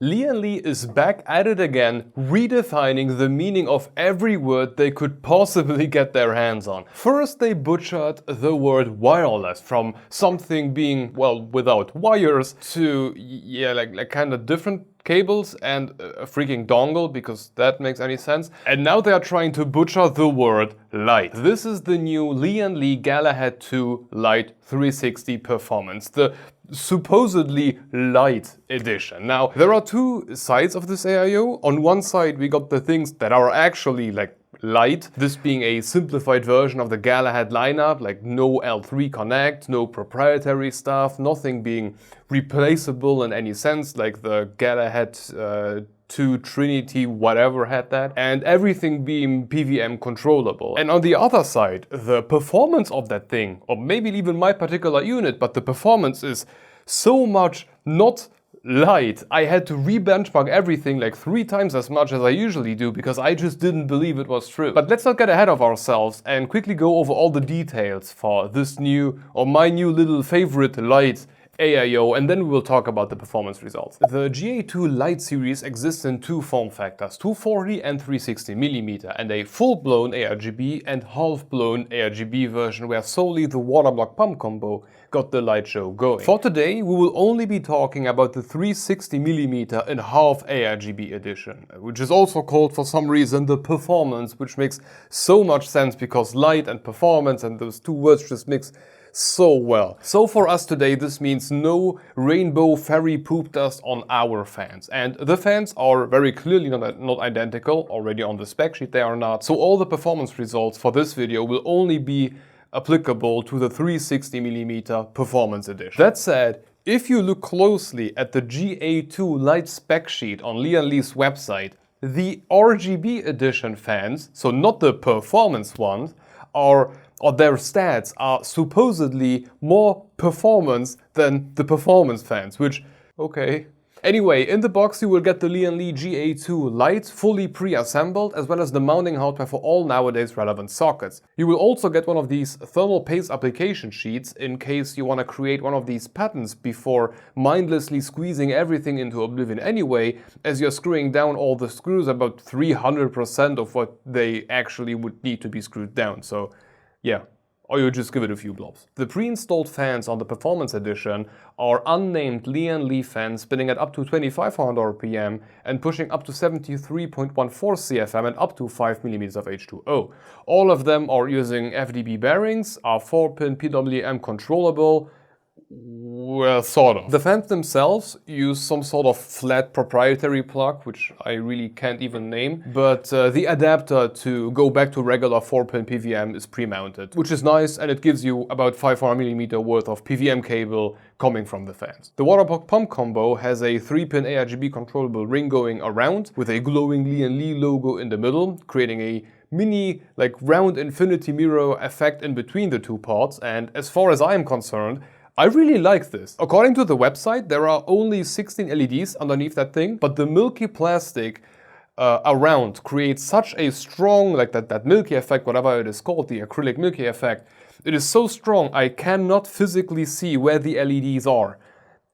Lian Li is back at it again, redefining the meaning of every word they could possibly get their hands on. First, they butchered the word wireless from something being, well, without wires to, like kind of different cables and a freaking dongle, because that makes any sense. And now they are trying to butcher the word Lite. This is the new Lian Li Galahad 2 Lite 360 Performance, the supposedly light edition. Now, there are two sides of this AIO. On one side, we got the things that are actually like light, this being a simplified version of the Galahad lineup, like no L3 connect, no proprietary stuff, nothing being replaceable in any sense, like the Galahad 2 Trinity whatever had that, and everything being PVM controllable. And on the other side, the performance of that thing, or maybe even my particular unit, but the performance is so much not light. I had to re-benchmark everything like 3 times as much as I usually do because I just didn't believe it was true. But let's not get ahead of ourselves and quickly go over all the details for this new, or my new little favorite light AIO, and then we will talk about the performance results. The GA2 Lite series exists in 2 form factors, 240 and 360mm, and a full-blown ARGB and half-blown ARGB version where solely the water block pump combo got the light show going. For today, we will only be talking about the 360mm and half ARGB edition, which is also called for some reason the performance, which makes so much sense because light and performance and those two words just mix so well. So for us today, this means no rainbow fairy poop dust on our fans. And the fans are very clearly not identical. Already on the spec sheet they are not. So all the performance results for this video will only be applicable to the 360mm performance edition. That said, if you look closely at the GA2 Lite spec sheet on Lian Li's website, the RGB edition fans, so not the performance ones, their stats are supposedly more performance than the performance fans, which, okay. Anyway, in the box you will get the Lian Li GA2 Lite fully pre-assembled, as well as the mounting hardware for all nowadays relevant sockets. You will also get one of these thermal paste application sheets in case you want to create one of these patterns before mindlessly squeezing everything into oblivion anyway, as you're screwing down all the screws about 300% of what they actually would need to be screwed down. So yeah, or you just give it a few blobs. The pre-installed fans on the Performance Edition are unnamed Lian Li fans spinning at up to 2500 RPM and pushing up to 73.14 CFM and up to 5mm of H2O. All of them are using FDB bearings, are 4-pin PWM controllable. Well, sort of. The fans themselves use some sort of flat proprietary plug, which I really can't even name, but the adapter to go back to regular 4-pin PVM is pre-mounted, which is nice, and it gives you about 500mm worth of PVM cable coming from the fans. The water block pump combo has a 3-pin ARGB controllable ring going around with a glowing Lian Li logo in the middle, creating a mini, like, round infinity mirror effect in between the two parts, and as far as I am concerned, I really like this. According to the website, there are only 16 LEDs underneath that thing, but the milky plastic around creates such a strong, like that milky effect, whatever it is called, the acrylic milky effect. It is so strong, I cannot physically see where the LEDs are.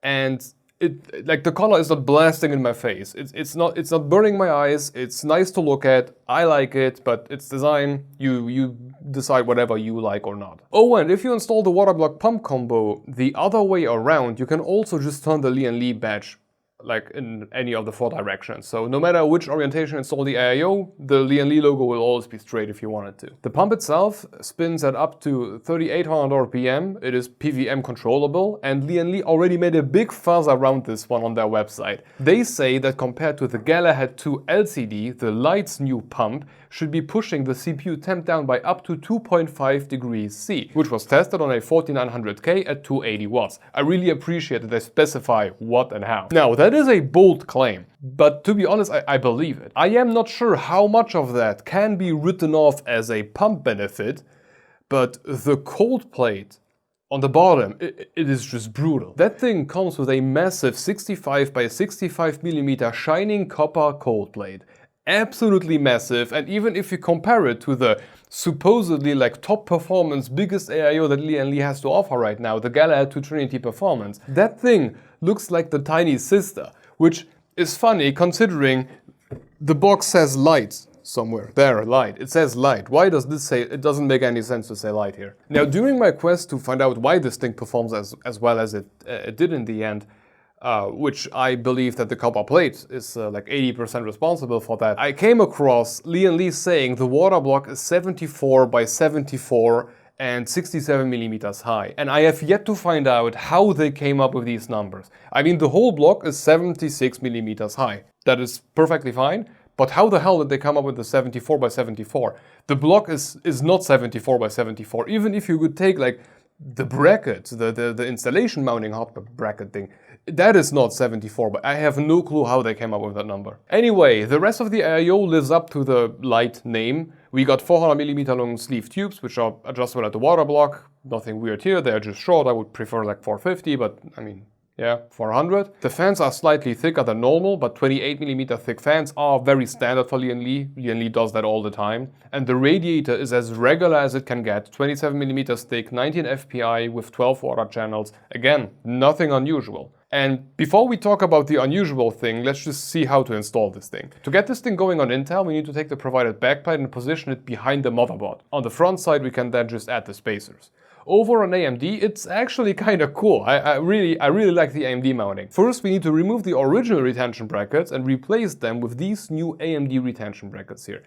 And it, like, the color is not blasting in my face. It's not burning my eyes. It's nice to look at. I like it, but its design, you decide whatever you like or not. Oh, and if you install the water block pump combo the other way around, you can also just turn the Lian Li badge like in any of the 4 directions. So no matter which orientation you install the AIO, the Lian Li logo will always be straight if you want it to. The pump itself spins at up to 3800 RPM. It is PVM controllable, and Lian Li already made a big fuss around this one on their website. They say that compared to the Galahad 2 LCD, the Lite's new pump should be pushing the CPU temp down by up to 2.5 degrees C, which was tested on a 4900K at 280 watts. I really appreciate that they specify what and how. Now, that is a bold claim, but to be honest, I believe it. I am not sure how much of that can be written off as a pump benefit, but the cold plate on the bottom, it is just brutal. That thing comes with a massive 65 by 65mm shining copper cold plate. Absolutely massive, and even if you compare it to the supposedly like top performance biggest AIO that Lian Li has to offer right now, the Galahad 2 Trinity Performance, that thing looks like the tiny sister, which is funny considering the box says Lite somewhere. There, Lite. It says Lite. Why does this say, it doesn't make any sense to say Lite here. Now, during my quest to find out why this thing performs as well as it did in the end, which I believe that the copper plate is like 80% responsible for that, I came across Lian Li saying the water block is 74 by 74 and 67 millimeters high. And I have yet to find out how they came up with these numbers. I mean, the whole block is 76 millimeters high. That is perfectly fine. But how the hell did they come up with the 74 by 74? The block is not 74 by 74. Even if you could take like the bracket, the installation mounting hot bracket thing, that is not 74, but I have no clue how they came up with that number. Anyway, the rest of the AIO lives up to the Lite name. We got 400mm long sleeve tubes, which are adjustable at the water block. Nothing weird here, they're just short. I would prefer like 450, but I mean, yeah, 400. The fans are slightly thicker than normal, but 28mm thick fans are very standard for Lian Li. Lian Li does that all the time. And the radiator is as regular as it can get, 27mm thick, 19 FPI with 12 water channels. Again, nothing unusual. And before we talk about the unusual thing, let's just see how to install this thing. To get this thing going on Intel, we need to take the provided backplate and position it behind the motherboard. On the front side, we can then just add the spacers. Over on AMD, it's actually kind of cool. I really like the AMD mounting. First, we need to remove the original retention brackets and replace them with these new AMD retention brackets here.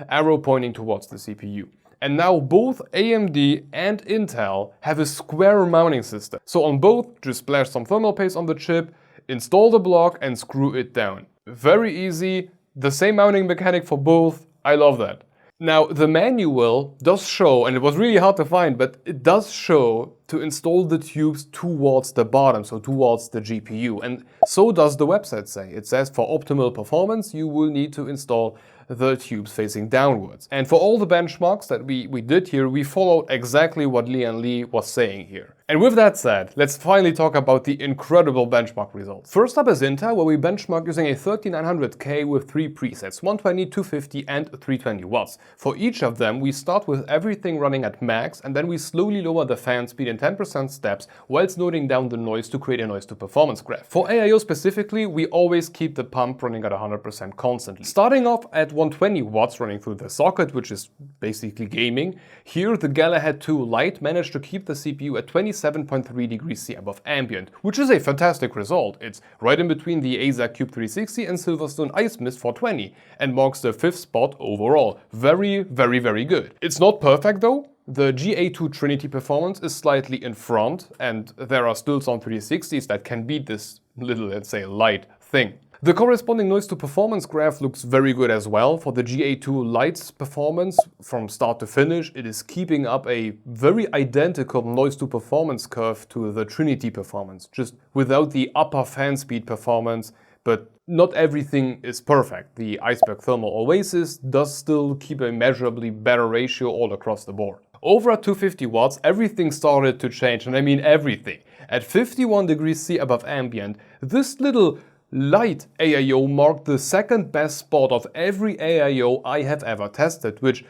Arrow pointing towards the CPU. And now both AMD and Intel have a square mounting system. So on both, just splash some thermal paste on the chip, install the block and screw it down. Very easy, the same mounting mechanic for both. I love that. Now, the manual does show, and it was really hard to find, but it does show to install the tubes towards the bottom, so towards the GPU. And so does the website say. It says for optimal performance, you will need to install the tubes facing downwards. And for all the benchmarks that we did here, we followed exactly what Lian Li was saying here. And with that said, let's finally talk about the incredible benchmark results. First up is Intel, where we benchmark using a 3900K with 3 presets, 120, 250 and 320 watts. For each of them, we start with everything running at max, and then we slowly lower the fan speed in 10% steps, whilst noting down the noise to create a noise to performance graph. For AIO specifically, we always keep the pump running at 100% constantly. Starting off at 120 watts running through the socket, which is basically gaming, here the Galahad 2 Lite managed to keep the CPU at 27.3 degrees C above ambient, which is a fantastic result. It's right in between the ASA Cube 360 and Silverstone Ice Mist 420 and marks the 5th spot overall. Very good. It's not perfect though. The GA2 Trinity performance is slightly in front, and there are still some 360s that can beat this little, let's say, light thing. The corresponding noise to performance graph looks very good as well. For the GA2 Lite's performance, from start to finish, it is keeping up a very identical noise to performance curve to the Trinity performance, just without the upper fan speed performance, but not everything is perfect. The Iceberg Thermal Oasis does still keep a measurably better ratio all across the board. Over at 250 watts, everything started to change, and I mean everything. At 51 degrees C above ambient, this little Lite AIO marked the second best spot of every AIO I have ever tested, which,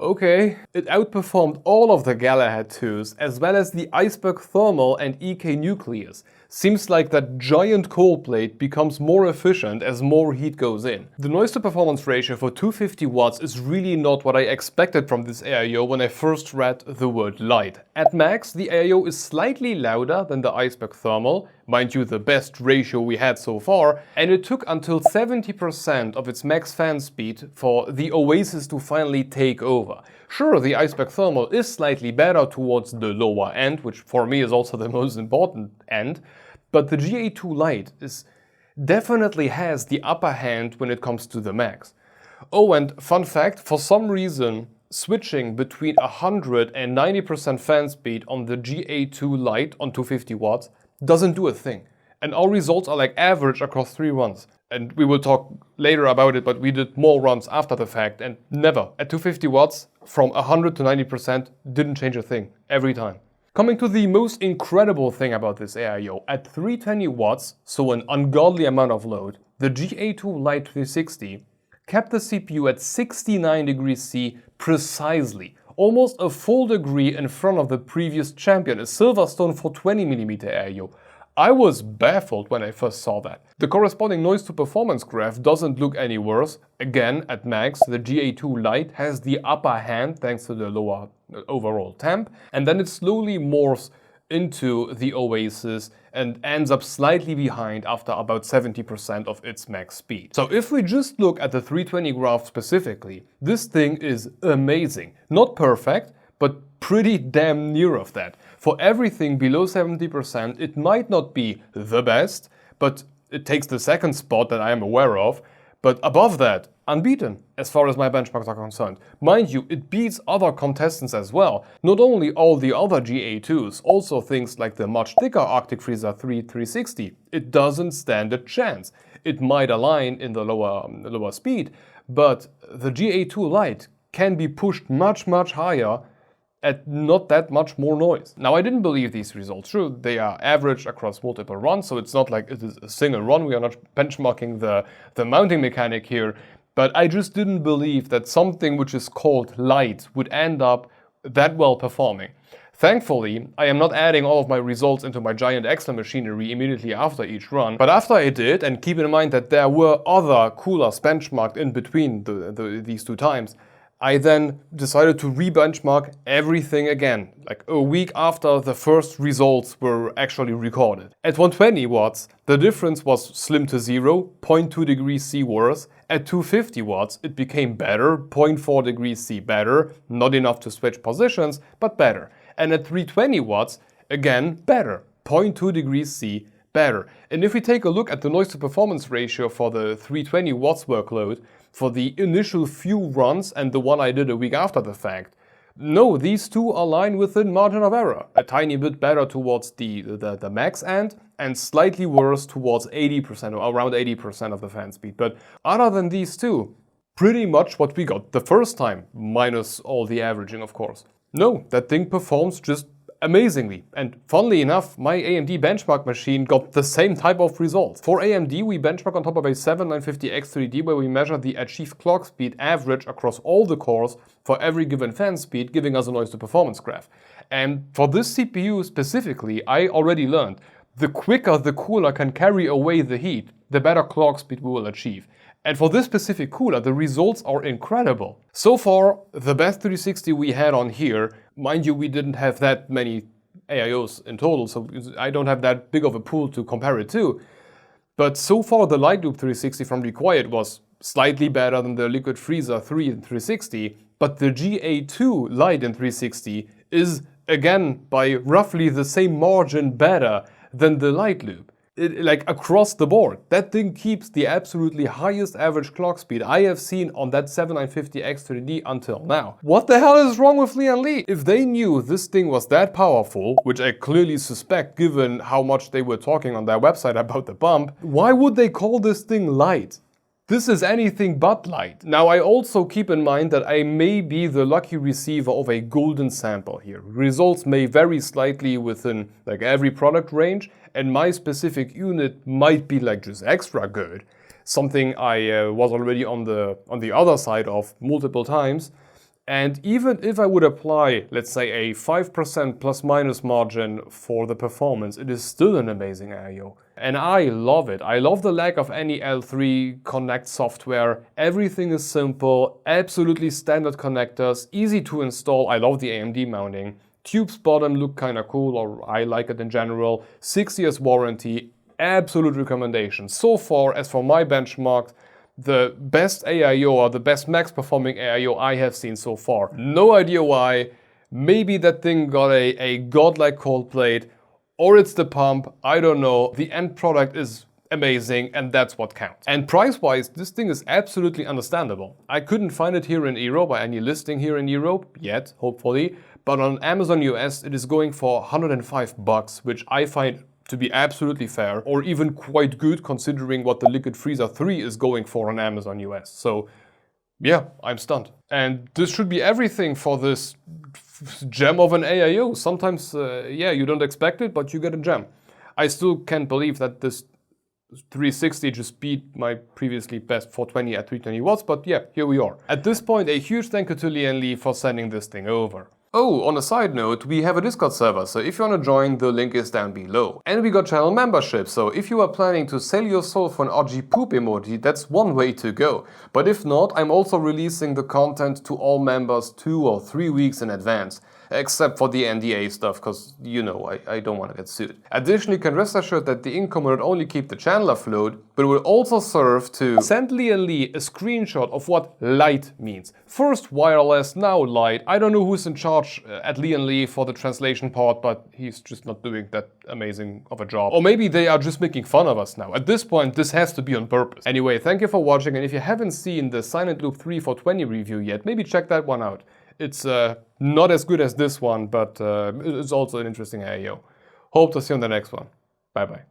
okay, it outperformed all of the Galahad 2s, as well as the Iceberg Thermal and EK Nucleus. Seems like that giant cold plate becomes more efficient as more heat goes in. The noise to performance ratio for 250 watts is really not what I expected from this AIO when I first read the word Lite. At max, the AIO is slightly louder than the Iceberg Thermal, mind you the best ratio we had so far, and it took until 70% of its max fan speed for the Oasis to finally take over. Sure, the Iceberg Thermal is slightly better towards the lower end, which for me is also the most important end, but the GA2 Lite definitely has the upper hand when it comes to the max. Oh, and fun fact, for some reason, switching between 100 and 90% fan speed on the GA2 Lite on 250 watts doesn't do a thing. And our results are like average across 3 runs. And we will talk later about it, but we did more runs after the fact, and never, at 250 watts, from 100 to 90%, didn't change a thing, every time. Coming to the most incredible thing about this AIO, at 320 watts, so an ungodly amount of load, the GA2 Lite 360 kept the CPU at 69 degrees C precisely, almost a full degree in front of the previous champion, a Silverstone 420mm AIO. I was baffled when I first saw that. The corresponding noise to performance graph doesn't look any worse. Again, at max, the GA2 Lite has the upper hand thanks to the lower overall temp, and then it slowly morphs into the Oasis and ends up slightly behind after about 70% of its max speed. So if we just look at the 320 graph specifically, this thing is amazing. Not perfect, but pretty damn near of that. For everything below 70%, it might not be the best, but it takes the second spot that I am aware of. But above that, unbeaten, as far as my benchmarks are concerned. Mind you, it beats other contestants as well. Not only all the other GA2s, also things like the much thicker Arctic Freezer 3 360. It doesn't stand a chance. It might align in the lower speed, but the GA2 Lite can be pushed much higher at not that much more noise. Now, I didn't believe these results true. They are averaged across multiple runs, so it's not like it is a single run. We are not benchmarking the mounting mechanic here, but I just didn't believe that something which is called Lite would end up that well performing. Thankfully, I am not adding all of my results into my giant Excel machinery immediately after each run, but after I did, and keep in mind that there were other coolers benchmarked in between these two times, I then decided to re-benchmark everything again, like a week after the first results were actually recorded. At 120 watts, the difference was slim to zero, 0.2 degrees C worse. At 250 watts, it became better, 0.4 degrees C better, not enough to switch positions, but better. And at 320 watts, again, better, 0.2 degrees C better. And if we take a look at the noise to performance ratio for the 320 watts workload, for the initial few runs and the one I did a week after the fact, no, these two align within margin of error. A tiny bit better towards the max end and slightly worse towards 80% or around 80% of the fan speed. But other than these two, pretty much what we got the first time, minus all the averaging, of course. No, that thing performs just amazingly. And funnily enough, my AMD benchmark machine got the same type of results. For AMD, we benchmark on top of a 7950X3D where we measure the achieved clock speed average across all the cores for every given fan speed, giving us a noise to performance graph. And for this CPU specifically, I already learned the quicker the cooler can carry away the heat, the better clock speed we will achieve. And for this specific cooler, the results are incredible. So far, the best 360 we had on here, mind you, we didn't have that many AIOs in total, so I don't have that big of a pool to compare it to. But so far, the Light Loop 360 from Required was slightly better than the Liquid Freezer 3 in 360, but the GA2 Lite in 360 is, again, by roughly the same margin better than the Light Loop. Like across the board, that thing keeps the absolutely highest average clock speed I have seen on that 7950X3D until now. What the hell is wrong with Lian Li? If they knew this thing was that powerful, which I clearly suspect given how much they were talking on their website about the bump, why would they call this thing Lite? This is anything but light. Now, I also keep in mind that I may be the lucky receiver of a golden sample here. Results may vary slightly within like every product range, and my specific unit might be like just extra good. Something I was already on the other side of multiple times. And even if I would apply, let's say, a 5% plus minus margin for the performance, it is still an amazing AIO. And I love it. I love the lack of any L3 Connect software. Everything is simple, absolutely standard connectors, easy to install. I love the AMD mounting. Tubes bottom look kinda cool, or I like it in general. 6 years warranty, absolute recommendation. So far, as for my benchmark, the best AIO or the best max performing AIO I have seen so far. No idea why. Maybe that thing got a godlike cold plate, or it's the pump, I don't know. The end product is amazing and that's what counts. And price-wise, this thing is absolutely understandable. I couldn't find it here in Europe or any listing here in Europe yet, hopefully, but on Amazon US it is going for 105 bucks, which I find to be absolutely fair, or even quite good considering what the Liquid Freezer 3 is going for on Amazon US. So yeah, I'm stunned. And this should be everything for this gem of an AIO. Sometimes, yeah, you don't expect it, but you get a gem. I still can't believe that this 360 just beat my previously best 420 at 320 watts, but yeah, here we are. At this point, a huge thank you to Lian Li for sending this thing over. Oh, on a side note, we have a Discord server, so if you want to join, the link is down below. And we got channel membership, so if you are planning to sell your soul for an OG poop emoji, that's one way to go. But if not, I'm also releasing the content to all members 2 or 3 weeks in advance. Except for the NDA stuff, because, you know, I don't want to get sued. Additionally, you can rest assured that the income will not only keep the channel afloat, but will also serve to send Lian Li a screenshot of what Lite means. First wireless, now Lite. I don't know who's in charge at Lian Li for the translation part, but he's just not doing that amazing of a job. Or maybe they are just making fun of us now. At this point, this has to be on purpose. Anyway, thank you for watching, and if you haven't seen the Silent Loop 3 for 20 review yet, maybe check that one out. It's not as good as this one, but it's also an interesting AIO. Hope to see you on the next one. Bye bye.